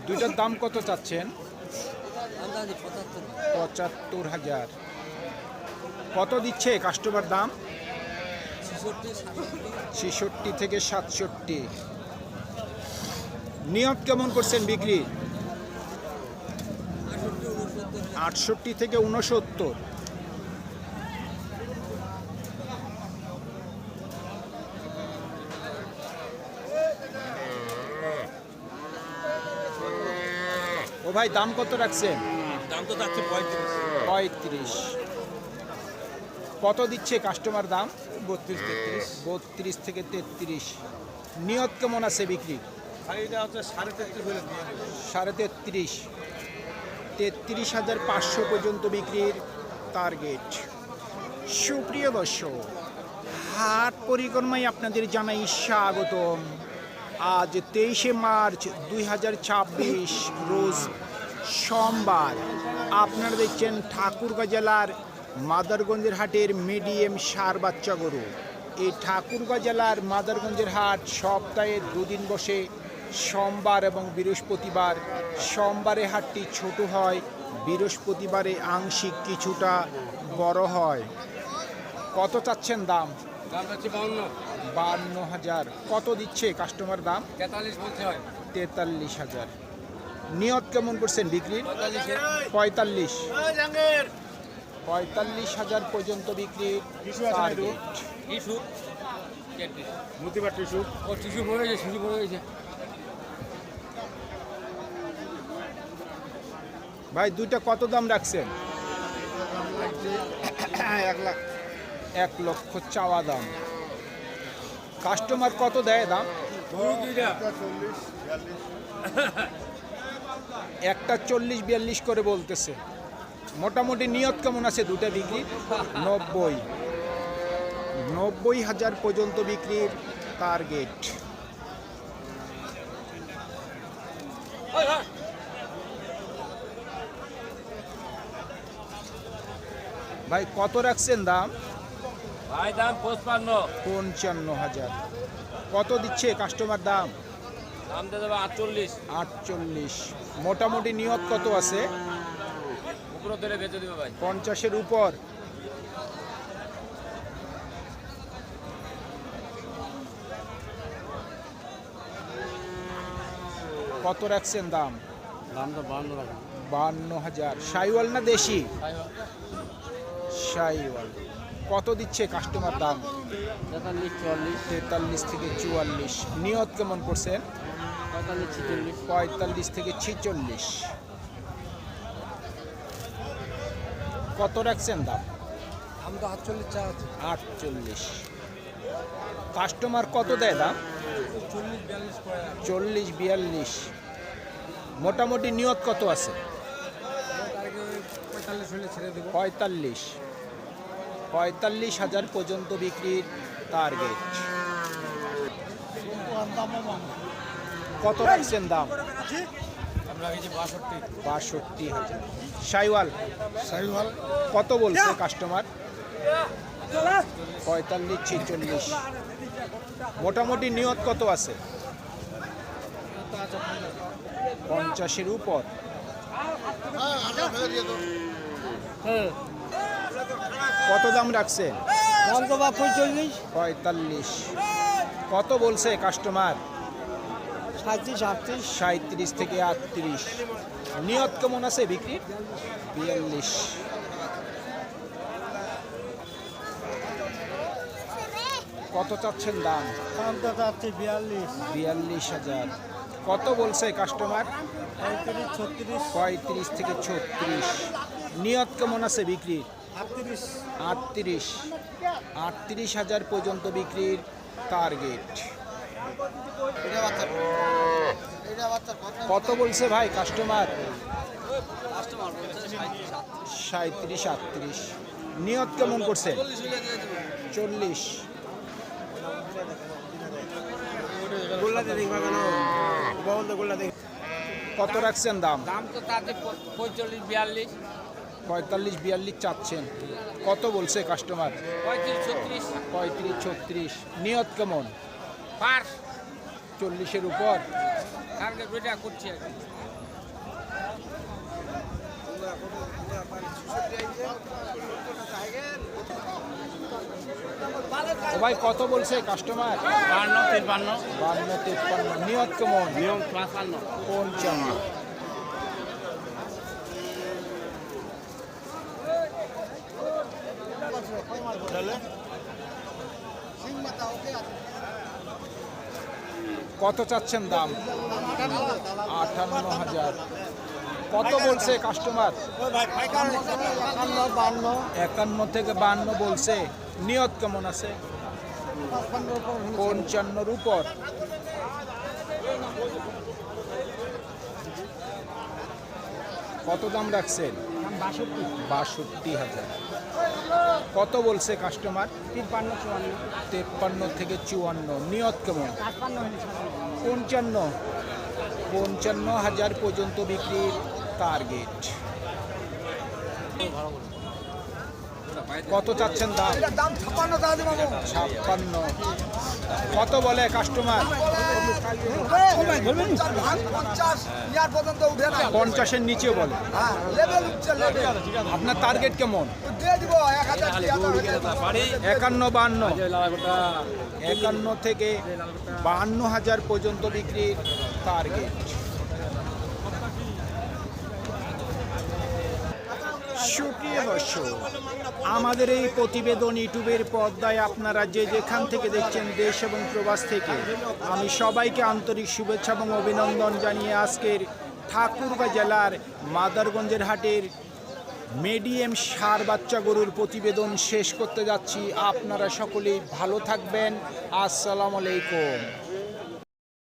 দুইটার দাম কত চাচ্ছেন? ৭৫,০০০। কত দিচ্ছে কাস্টমার দাম? ৬৬ থেকে ৬৭। নিয়ত কেমন করছেন বিক্রি? ৬৮ থেকে ৬৯। ও ভাই দাম কত রাখছেন? দাম তো যাচ্ছে ৩৫। কত দিচ্ছে কাস্টমার দাম? ৩২-৩৩। ৩২ থেকে ৩৩। নিয়ত কেমন আছে বিক্রি? ভাই এটা হচ্ছে ৩.৫ হলে দিয়ে দেবো। ৩.৫। ৩৩,৫০০ পর্যন্ত বিক্রির টার্গেট। সুপ্রিয় দর্শক, হাট পরিক্রমায় আপনাদের জানাই স্বাগতম। আজ ২৩শে মার্চ ২০২৬ রোজ সোমবার। আপনারা দেখছেন ঠাকুরগাঁ জেলার মাদারগঞ্জের হাটের মিডিয়াম সার বাচ্চা গরু। এই ঠাকুরগাঁ জেলার মাদারগঞ্জের হাট সপ্তাহে দুদিন বসে, সোমবার এবং বৃহস্পতিবার। সোমবারে হাটটি ছোট হয়, বৃহস্পতিবারে আংশিক কিছুটা বড় হয়। কত চাচ্ছেন দাম? দাম হচ্ছে ৫২। ৫২,০০০। কত দিচ্ছে কাস্টমার দাম? ৪৩ বলতে হয়। ৪৩,০০০। নিয়ত কেমন করছেন বিক্রির? ৪৫। ৪৫,০০০ পর্যন্ত বিক্রির টার্গেট। টিস্যু মতিবার টিস্যু ও টিস্যু পড়ে গেছে, শিশু পড়ে গেছে। ভাই দুইটা কত দাম রাখছেন? ১ লাখ। ১ লক্ষ চাওয়া দাম। কাস্টমার কত দেয় দাম? একটা ৪০-৪২ করে বলতেছে। মোটামুটি নিয়ত কেমন আছে দুটা বিক্রি? ৯০,০০০ পর্যন্ত বিক্রির টার্গেট। ভাই কত রাখছেন দাম? ভাই দাম ৫৫। ৫৫,০০০। কত দিচ্ছে কাস্টমার দাম? দাম দিয়ে দেবো ৪৮। ৪৮। মোটামুটি নিয়ত কত আছে? উপরে ধরে বেঁচে দেবে ভাই। ৫০-এর উপর। কত রাখছেন দাম? দাম তো ৫২ টাকা। ৫২,০০০। শাইওয়াল না দেশি? শাইওয়াল। কত দিচ্ছে কাস্টমার দাম? ৪৩-৪৪। ৪৩ থেকে ৪৪। নিয়ত কেমন করছেন? ৪৫-৪৬। ৪৫ থেকে ৪৬। কত রাখছেন দাম? দাম তো ৪৮ চা আছে। ৪৮। কাস্টমার কত দেয় দাম? ৪০-৪২ পড়ে। ৪০-৪২। মোটামুটি নিয়ত কত আছে? ৪৫ হলে ছেড়ে দেবো। ৪৫। ৪৫,০০০ পর্যন্ত বিক্রির টার্গেট। কত রাখছেন দাম? আমরা এই যে ৬২। ৬২,০০০। শাইওয়াল সাইওয়াল কত বলছে কাস্টমার? ৪৫-৪৬। মোটামুটি নিয়ত কত আছে? ৫০-এর উপর। কত দাম রাখছেন? ৪৫। ৪৫। কত বলছে কাস্টমার? ৩৭-৩৮। ৩৭ থেকে ৩৮। নিয়ত কেমন আছে বিক্রির? ৪২। কত চাচ্ছেন দাম? দাম তো যাচ্ছে ৪২। ৪২,০০০। কত বলছে কাস্টমার? ৩৫-৩৬। ৩৫ থেকে ৩৬। নিয়ত কেমন আছে বিক্রির? ৩৮। ৩৮। ৩৮,০০০ পর্যন্ত বিক্রির টার্গেট। কত বলছে ভাই কাস্টমার? ৩৭-৩৮। নিয়ত কেমন করছে? ৪০। কত রাখছেন দাম? দাম তো তাদের ৪৫-৪২। ৪৫-৪২ চাচ্ছেন। কত বলছে কাস্টমার? ৩৫-৩৬। ৩৫-৩৬। নিয়ত কেমন? পার 40-এর উপর। টার্গেট ওইটা করছি আর কি। ও ভাই কত বলছে কাস্টমার? 52-53। নিয়ত কেমন? নিয়ম 55। 55। কত চাচ্ছেন দাম? 58,000। কত বলছে কাস্টমার? 51 থেকে 52 বলছে। নিয়ত কেমন আছে? 55-র উপর। কত দাম রাখছেন? 62,000। কত বলছে কাস্টমার? 53 থেকে 54। নিয়ত কেমন? 55,000 পর্যন্ত বিক্রির টার্গেট। কত চাচ্ছেন দাম? 56। কত বলে কাস্টমার? 50-এর নিচে বলে। আপনার টার্গেট কেমন? 51-52। 51 থেকে 52,000 পর্যন্ত বিক্রির টার্গেট। সুপ্রিয় দর্শক, আমাদের এই প্রতিবেদন ইউটিউবের পর্দায় আপনারা যে যেখান থেকে দেখছেন, দেশ এবং প্রবাস থেকে, আমি সবাইকে আন্তরিক শুভেচ্ছা এবং অভিনন্দন জানিয়ে আজকের ঠাকুরগাঁ জেলার মাদারগঞ্জের হাটের মিডিয়াম ষাঁড় বাচ্চা গরুর প্রতিবেদন শেষ করতে যাচ্ছি। আপনারা সকলেই ভালো থাকবেন। আসসালামু আলাইকুম।